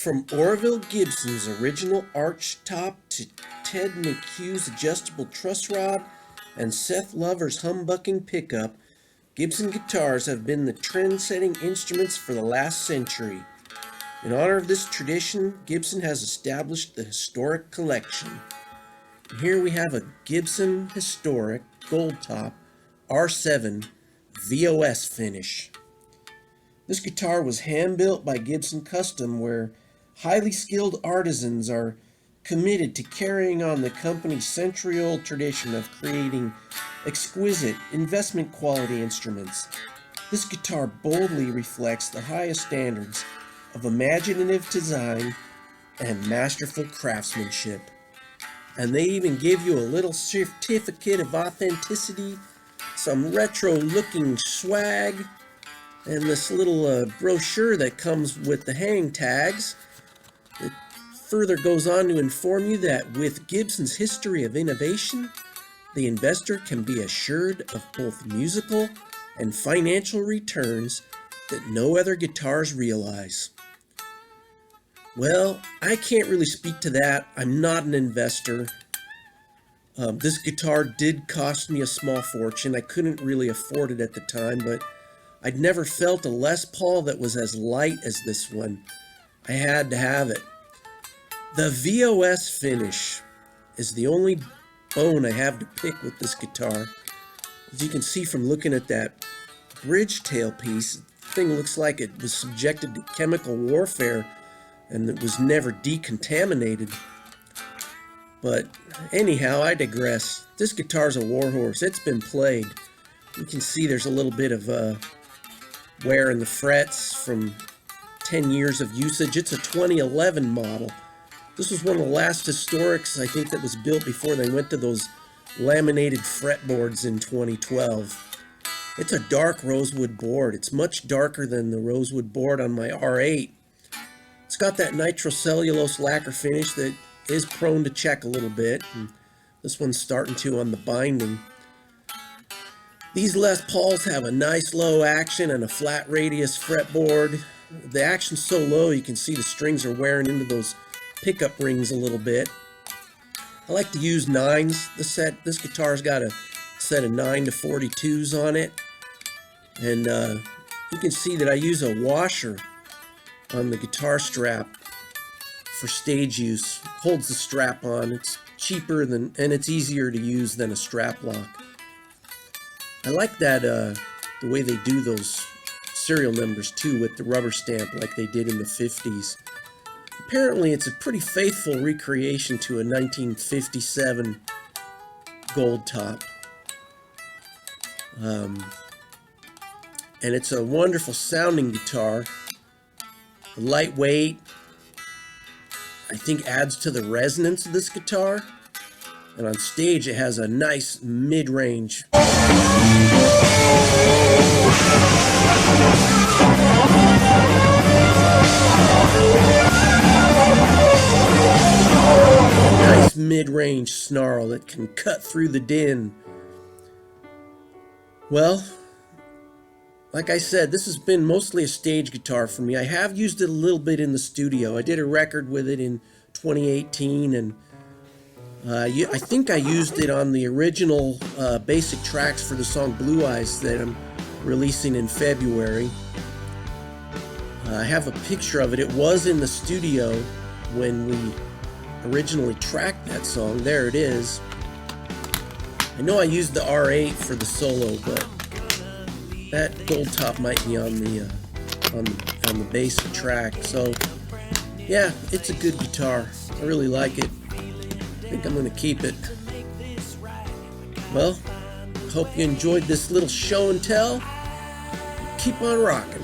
From Orville Gibson's original arch top to Ted McHugh's adjustable truss rod and Seth Lover's humbucking pickup, Gibson guitars have been the trend-setting instruments for the last century. In honor of this tradition, Gibson has established the Historic Collection. And here we have a Gibson Historic Goldtop R7 VOS finish. This guitar was hand-built by Gibson Custom, where highly skilled artisans are committed to carrying on the company's century-old tradition of creating exquisite, investment-quality instruments. This guitar boldly reflects the highest standards of imaginative design and masterful craftsmanship. And they even give you a little certificate of authenticity, some retro-looking swag, and this little brochure that comes with the hang tags. It further goes on to inform you that with Gibson's history of innovation, the investor can be assured of both musical and financial returns that no other guitars realize. Well, I can't really speak to that. I'm not an investor. This guitar did cost me a small fortune. I couldn't really afford it at the time, but I'd never felt a Les Paul that was as light as this one. I had to have it. The VOS finish is the only bone I have to pick with this guitar. As you can see from looking at that bridge tailpiece, the thing looks like it was subjected to chemical warfare and it was never decontaminated. But anyhow, I digress. This guitar's a warhorse. It's been played. You can see there's a little bit of wear in the frets from 10 years of usage. It's a 2011 model. This was one of the last historics, I think, that was built before they went to those laminated fretboards in 2012. It's a dark rosewood board. It's much darker than the rosewood board on my R8. It's got that nitrocellulose lacquer finish that is prone to check a little bit. And this one's starting to on the binding. These Les Pauls have a nice low action and a flat radius fretboard. The action's so low you can see the strings are wearing into those pickup rings a little bit. I like to use 9s. This guitar's got a set of 9 to 42s on it. And you can see that I use a washer on the guitar strap for stage use. Holds the strap on. It's cheaper and it's easier to use than a strap lock. I like that the way they do those serial numbers too, with the rubber stamp like they did in the 50s. Apparently it's a pretty faithful recreation to a 1957 Goldtop. And it's a wonderful sounding guitar. Lightweight, I think, adds to the resonance of this guitar. And on stage it has a nice mid-range. Nice mid-range snarl that can cut through the din. Well, like I said, this has been mostly a stage guitar for me. I have used it a little bit in the studio. I did a record with it in 2018, and I think I used it on the original basic tracks for the song Blue Eyes that I'm releasing in February. I have a picture of it. It was in the studio when we originally tracked that song. There it is. I know I used the R8 for the solo, but that Goldtop might be on the basic track. So yeah, it's a good guitar. I really like it. I think I'm going to keep it. Well, hope you enjoyed this little show and tell. Keep on rocking.